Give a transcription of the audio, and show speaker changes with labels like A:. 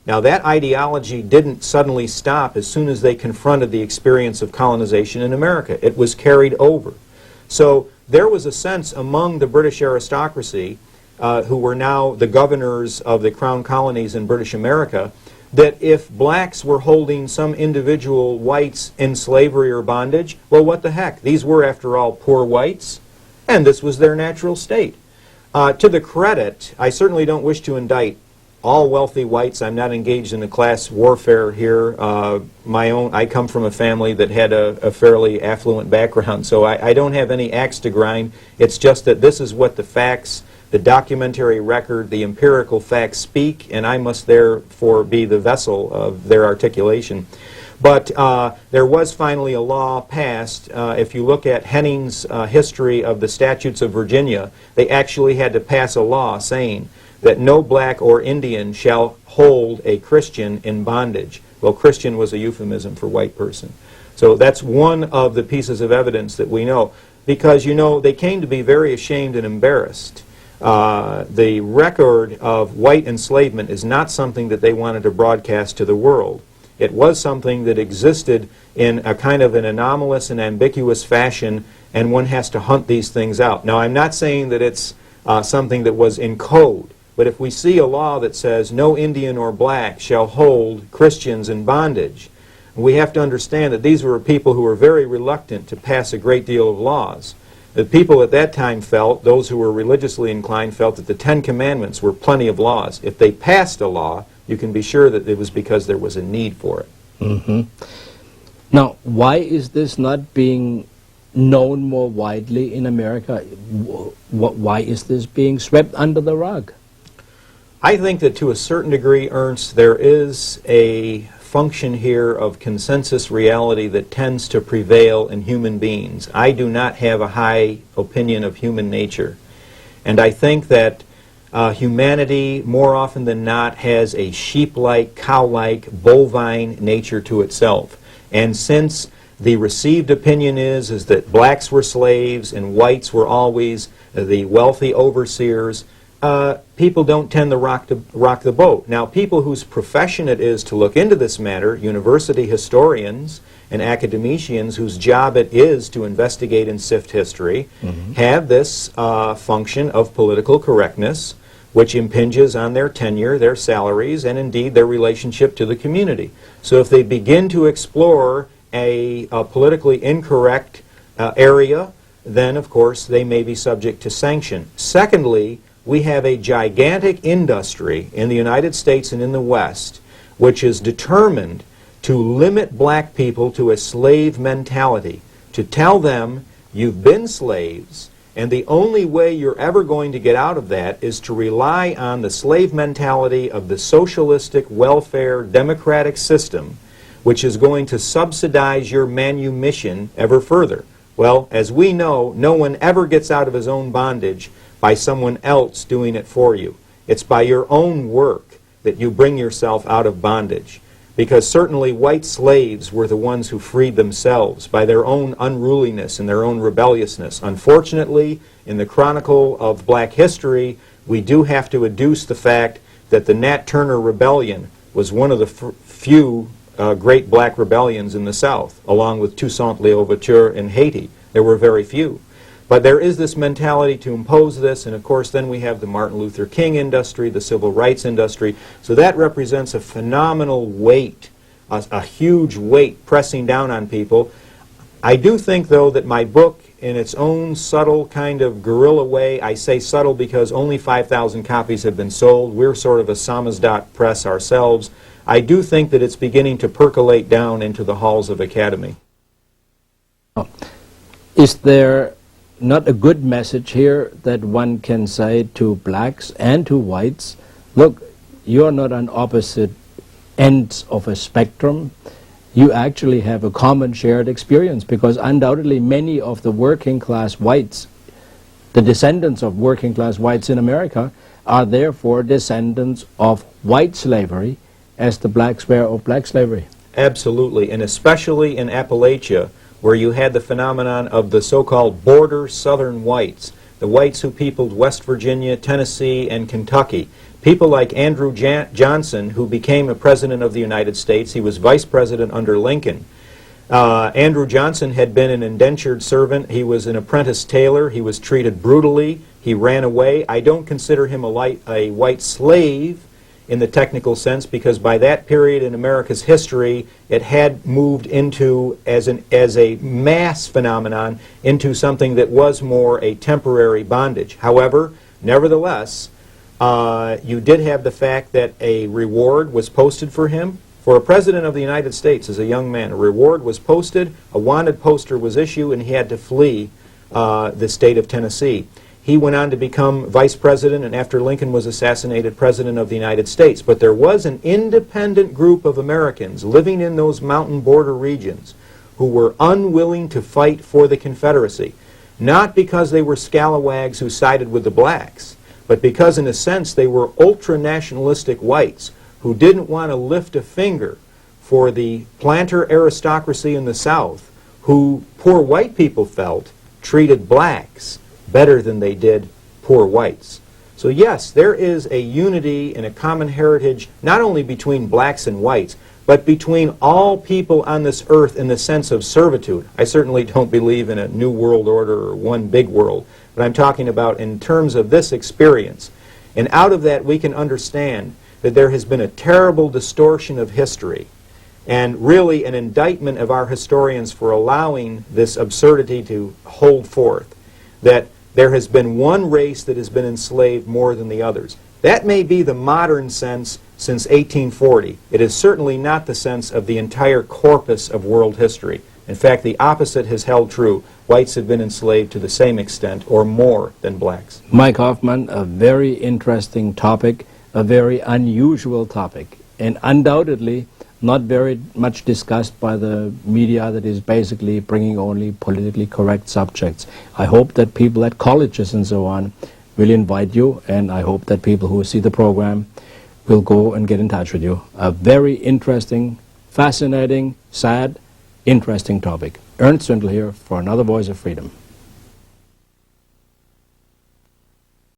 A: Now, that ideology didn't suddenly stop as soon as they confronted the experience of colonization in America. It was carried over. So there was a sense among the British aristocracy, who were now the governors of the crown colonies in British America, that if blacks were holding some individual whites in slavery or bondage, well, what the heck? These were, after all, poor whites, and this was their natural state. To the credit, I certainly don't wish to indict all wealthy whites. I'm not engaged in a class warfare here. I come from a family that had a fairly affluent background, so I don't have any axe to grind. It's just that this is what the facts, the documentary record, the empirical facts speak, and I must therefore be the vessel of their articulation. But there was finally a law passed. If you look at Henning's history of the statutes of Virginia, they actually had to pass a law saying that no black or Indian shall hold a Christian in bondage. Well, Christian was a euphemism for white person. So that's one of the pieces of evidence that we know. Because, you know, they came to be very ashamed and embarrassed. The record of white enslavement is not something that they wanted to broadcast to the world. It was something that existed in a kind of an anomalous and ambiguous fashion, and one has to hunt these things out. Now, I'm not saying that it's something that was in code, but if we see a law that says no Indian or black shall hold Christians in bondage, we have to understand that these were people who were very reluctant to pass a great deal of laws. The people at that time felt, those who were religiously inclined, felt that the Ten Commandments were plenty of laws. If they passed a law, you can be sure that it was because there was a need for it.
B: Mm-hmm. Now, why is this not being known more widely in America? Why is this being swept under the rug?
A: I think that to a certain degree, Ernst, there is a function here of consensus reality that tends to prevail in human beings. I do not have a high opinion of human nature. And I think that humanity, more often than not, has a sheep-like, cow-like, bovine nature to itself. And since the received opinion is that blacks were slaves and whites were always the wealthy overseers, people don't tend to rock the boat. Now, people whose profession it is to look into this matter, university historians and academicians whose job it is to investigate and sift history, have this function of political correctness, which impinges on their tenure, their salaries, and indeed their relationship to the community. So if they begin to explore a politically incorrect area, then of course they may be subject to sanction. Secondly, we have a gigantic industry in the United States and in the West which is determined to limit black people to a slave mentality, to tell them you've been slaves, and the only way you're ever going to get out of that is to rely on the slave mentality of the socialistic welfare democratic system, which is going to subsidize your manumission ever further. Well, as we know, no one ever gets out of his own bondage by someone else doing it for you. It's by your own work that you bring yourself out of bondage. Because certainly white slaves were the ones who freed themselves by their own unruliness and their own rebelliousness. Unfortunately, in the chronicle of black history, we do have to adduce the fact that the Nat Turner Rebellion was one of the few great black rebellions in the South, along with Toussaint L'Ouverture in Haiti. There were very few. But there is this mentality to impose this, and of course then we have the Martin Luther King industry, the civil rights industry. So that represents a phenomenal weight, a huge weight pressing down on people. I do think, though, that my book, in its own subtle kind of guerrilla way, I say subtle because only 5,000 copies have been sold. We're sort of a samizdat press ourselves. I do think that it's beginning to percolate down into the halls of academy.
B: Is there not a good message here that one can say to blacks and to whites, look, you're not on opposite ends of a spectrum. You actually have a common shared experience, because undoubtedly many of the working class whites, the descendants of working class whites in America, are therefore descendants of white slavery as the blacks were of black slavery.
A: Absolutely, and especially in Appalachia, where you had the phenomenon of the so-called border southern whites, the whites who peopled West Virginia, Tennessee, and Kentucky. People like Andrew Johnson, who became a president of the United States, he was vice president under Lincoln. Andrew Johnson had been an indentured servant. He was an apprentice tailor. He was treated brutally. He ran away. I don't consider him a white slave in the technical sense, because by that period in America's history, it had moved into, as a mass phenomenon, into something that was more a temporary bondage. However, nevertheless, you did have the fact that a reward was posted for him. For a president of the United States as a young man, a reward was posted, a wanted poster was issued, and he had to flee the state of Tennessee. He went on to become vice president, and after Lincoln was assassinated, president of the United States. But there was an independent group of Americans living in those mountain border regions who were unwilling to fight for the Confederacy, not because they were scalawags who sided with the blacks, but because in a sense they were ultra-nationalistic whites who didn't want to lift a finger for the planter aristocracy in the South, who poor white people felt treated blacks better than they did poor whites. So yes, there is a unity and a common heritage not only between blacks and whites, but between all people on this earth in the sense of servitude. I certainly don't believe in a new world order or one big world, but I'm talking about in terms of this experience. And out of that we can understand that there has been a terrible distortion of history, and really an indictment of our historians for allowing this absurdity to hold forth, that there has been one race that has been enslaved more than the others. That may be the modern sense since 1840. It is certainly not the sense of the entire corpus of world history. In fact, the opposite has held true. Whites have been enslaved to the same extent or more than blacks.
B: Mike Hoffman, a very interesting topic, a very unusual topic, and undoubtedly not very much discussed by the media that is basically bringing only politically correct subjects. I hope that people at colleges and so on will invite you, and I hope that people who see the program will go and get in touch with you. A very interesting, fascinating, sad, interesting topic. Ernst Swindle here for another Voice of Freedom.